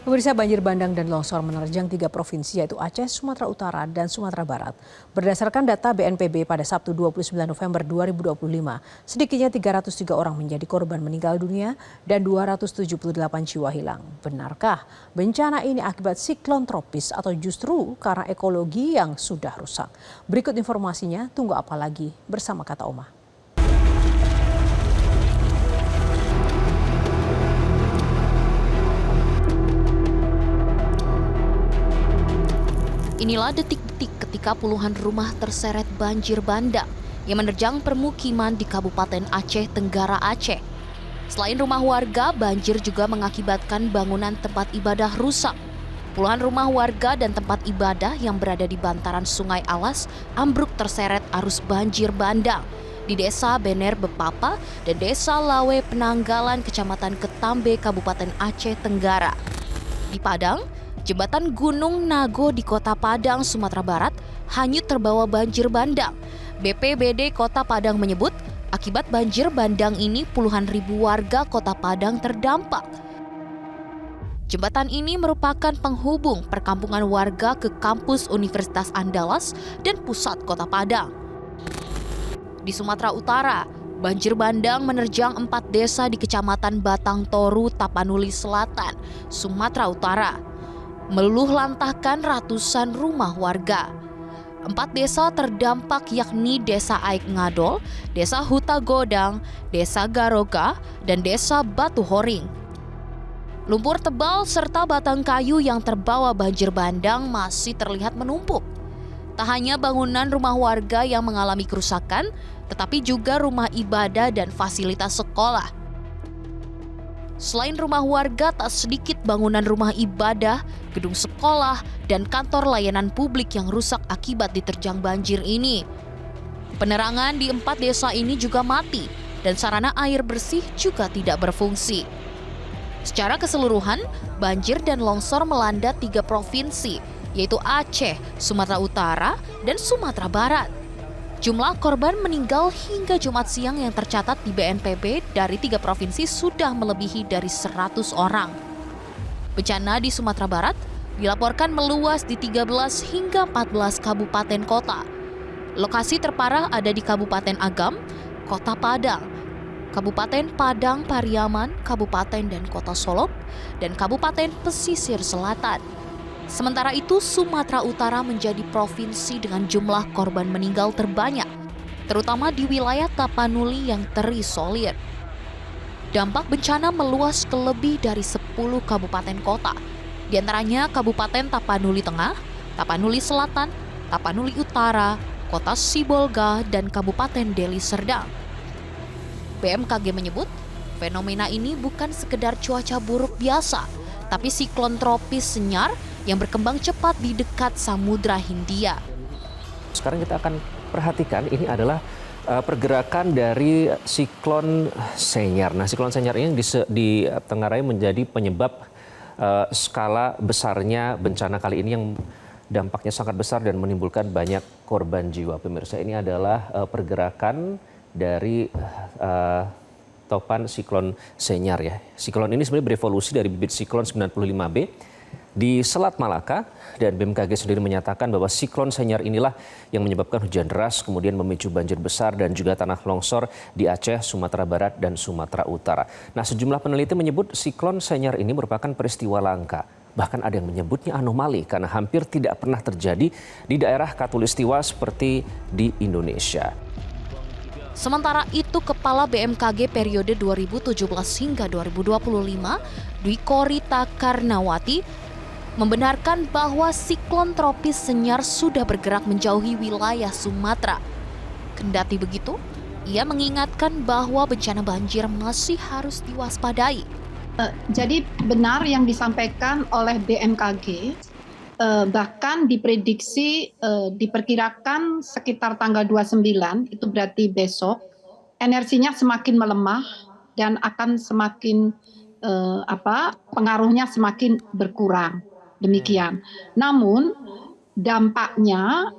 Pemirsa, banjir bandang dan longsor menerjang 3 provinsi yaitu Aceh, Sumatera Utara, dan Sumatera Barat. Berdasarkan data BNPB pada Sabtu 29 November 2025, sedikitnya 303 orang menjadi korban meninggal dunia dan 278 jiwa hilang. Benarkah bencana ini akibat siklon tropis atau justru karena ekologi yang sudah rusak? Berikut informasinya, tunggu apa lagi bersama Kata Oma. Inilah detik-detik ketika puluhan rumah terseret banjir bandang yang menerjang permukiman di Kabupaten Aceh Tenggara Aceh. Selain rumah warga, banjir juga mengakibatkan bangunan tempat ibadah rusak. Puluhan rumah warga dan tempat ibadah yang berada di bantaran Sungai Alas ambruk terseret arus banjir bandang di Desa Bener Bepapa dan Desa Lawe Penanggalan, Kecamatan Ketambe, Kabupaten Aceh Tenggara. Di Padang, Jembatan Gunung Nago di Kota Padang, Sumatera Barat hanyut terbawa banjir bandang. BPBD Kota Padang menyebut akibat banjir bandang ini puluhan ribu warga Kota Padang terdampak. Jembatan ini merupakan penghubung perkampungan warga ke kampus Universitas Andalas dan pusat Kota Padang. Di Sumatera Utara, banjir bandang menerjang 4 desa di Kecamatan Batang Toru, Tapanuli Selatan, Sumatera Utara, meluluh lantahkan ratusan rumah warga. 4 desa terdampak yakni Desa Aik Ngadol, Desa Huta Godang, Desa Garoga, dan Desa Batu Horing. Lumpur tebal serta batang kayu yang terbawa banjir bandang masih terlihat menumpuk. Tak hanya bangunan rumah warga yang mengalami kerusakan, tetapi juga rumah ibadah dan fasilitas sekolah. Selain rumah warga, tak sedikit bangunan rumah ibadah, gedung sekolah, dan kantor layanan publik yang rusak akibat diterjang banjir ini. Penerangan di 4 desa ini juga mati, dan sarana air bersih juga tidak berfungsi. Secara keseluruhan, banjir dan longsor melanda 3 provinsi, yaitu Aceh, Sumatera Utara, dan Sumatera Barat. Jumlah korban meninggal hingga Jumat siang yang tercatat di BNPB dari 3 provinsi sudah melebihi dari 100 orang. Bencana di Sumatera Barat dilaporkan meluas di 13 hingga 14 kabupaten kota. Lokasi terparah ada di Kabupaten Agam, Kota Padang, Kabupaten Padang Pariaman, Kabupaten dan Kota Solok, dan Kabupaten Pesisir Selatan. Sementara itu, Sumatera Utara menjadi provinsi dengan jumlah korban meninggal terbanyak, terutama di wilayah Tapanuli yang terisolir. Dampak bencana meluas ke lebih dari 10 kabupaten kota, di antaranya Kabupaten Tapanuli Tengah, Tapanuli Selatan, Tapanuli Utara, Kota Sibolga, dan Kabupaten Deli Serdang. BMKG menyebut, fenomena ini bukan sekedar cuaca buruk biasa, tapi siklon tropis senyar yang berkembang cepat di dekat Samudra Hindia. Sekarang kita akan perhatikan ini adalah pergerakan dari siklon Senyar. Nah, siklon Senyar ini ditengarai menjadi penyebab skala besarnya bencana kali ini yang dampaknya sangat besar dan menimbulkan banyak korban jiwa. Pemirsa, ini adalah pergerakan dari topan siklon Senyar ya. Siklon ini sebenarnya berevolusi dari bibit siklon 95B di Selat Malaka, dan BMKG sendiri menyatakan bahwa siklon Senyar inilah yang menyebabkan hujan deras, kemudian memicu banjir besar dan juga tanah longsor di Aceh, Sumatera Barat, dan Sumatera Utara. Nah, sejumlah peneliti menyebut siklon Senyar ini merupakan peristiwa langka. Bahkan ada yang menyebutnya anomali karena hampir tidak pernah terjadi di daerah Khatulistiwa seperti di Indonesia. Sementara itu, Kepala BMKG periode 2017 hingga 2025, Dwi Korita Karnawati, membenarkan bahwa siklon tropis Senyar sudah bergerak menjauhi wilayah Sumatera. Kendati begitu, ia mengingatkan bahwa bencana banjir masih harus diwaspadai. Jadi benar yang disampaikan oleh BMKG, bahkan diprediksi diperkirakan sekitar tanggal 29, itu berarti besok, energinya semakin melemah dan akan semakin pengaruhnya semakin berkurang. Demikian. Namun dampaknya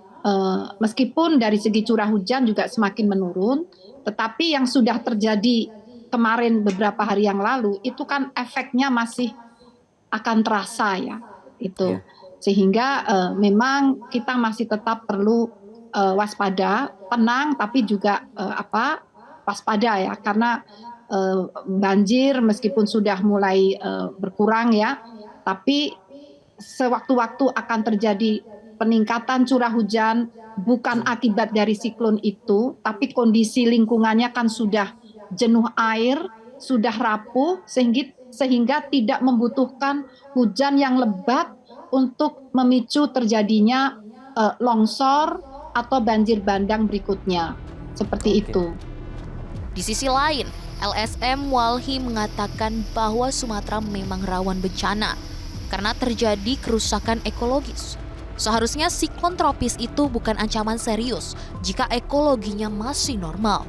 meskipun dari segi curah hujan juga semakin menurun, tetapi yang sudah terjadi kemarin beberapa hari yang lalu itu kan efeknya masih akan terasa ya itu. Iya. Sehingga memang kita masih tetap perlu waspada, tenang tapi juga waspada ya, karena banjir meskipun sudah mulai berkurang ya, tapi sewaktu-waktu akan terjadi peningkatan curah hujan bukan akibat dari siklon itu, tapi kondisi lingkungannya kan sudah jenuh air, sudah rapuh, sehingga tidak membutuhkan hujan yang lebat untuk memicu terjadinya longsor atau banjir bandang berikutnya. Seperti itu. Di sisi lain, LSM Walhi mengatakan bahwa Sumatera memang rawan bencana karena terjadi kerusakan ekologis. Seharusnya siklon tropis itu bukan ancaman serius jika ekologinya masih normal.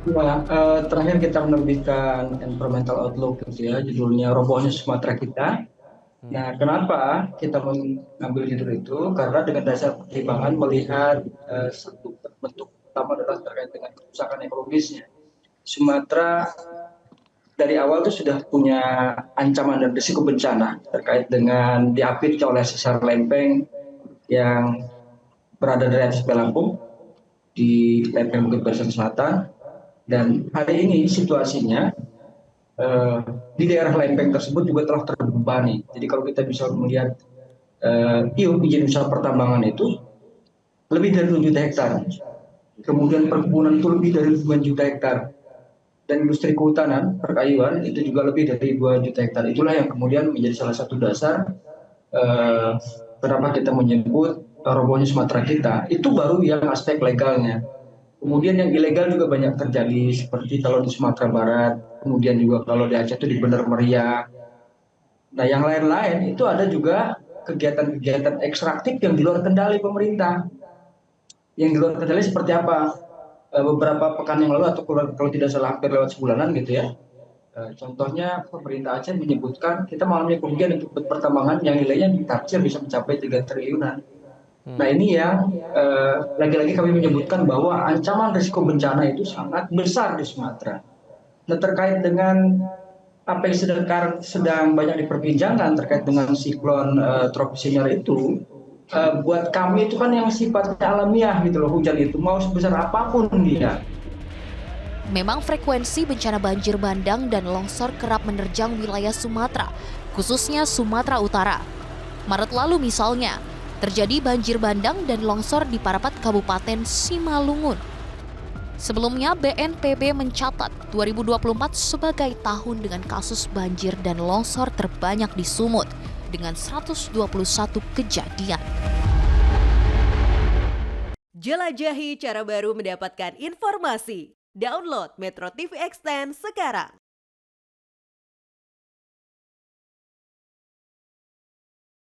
Nah, terakhir kita menerbitkan environmental outlook gitu ya, judulnya Robohnya Sumatera Kita. Nah, kenapa kita mengambil judul itu? Karena dengan dasar pertimbangan melihat satu bentuk utama adalah terkait dengan kerusakan ekologisnya. Sumatera dari awal itu sudah punya ancaman dan risiko bencana terkait dengan diapit oleh sesar lempeng yang berada dari atas Lampung di lempeng Bukit Barisan Selatan, dan hari ini situasinya di daerah lempeng tersebut juga telah terbebani. Jadi kalau kita bisa melihat izin usaha pertambangan itu lebih dari 2 juta hektar, kemudian perkebunan itu lebih dari 5 juta hektar, dan industri kehutanan perkayuan itu juga lebih dari 2 juta hektar. Itulah yang kemudian menjadi salah satu dasar kenapa kita menyebut robohnya Sumatera Kita. Itu baru yang aspek legalnya. Kemudian yang ilegal juga banyak terjadi, seperti kalau di Sumatera Barat, kemudian juga kalau di Aceh itu di Bener Meriah. Nah, yang lain-lain itu ada juga kegiatan-kegiatan ekstraktif yang di luar kendali pemerintah. Yang di luar kendali seperti apa? Beberapa pekan yang lalu atau kalau tidak salah hampir lewat sebulanan gitu ya. Contohnya pemerintah Aceh menyebutkan kita mengalami kerugian untuk pertambangan yang nilainya ditaksir bisa mencapai 3 triliunan. Nah, ini yang lagi-lagi kami menyebutkan bahwa ancaman risiko bencana itu sangat besar di Sumatera. Nah, terkait dengan apa yang sedang banyak diperbincangkan terkait dengan siklon tropis Senyar itu, buat kami itu kan yang sifatnya alamiah gitu loh, hujan itu mau sebesar apapun dia. Memang frekuensi bencana banjir bandang dan longsor kerap menerjang wilayah Sumatera, khususnya Sumatera Utara. Maret lalu misalnya, terjadi banjir bandang dan longsor di Parapat Kabupaten Simalungun. Sebelumnya BNPB mencatat 2024 sebagai tahun dengan kasus banjir dan longsor terbanyak di Sumut dengan 121 kejadian. Jelajahi cara baru mendapatkan informasi. Download Metro TV Extend sekarang.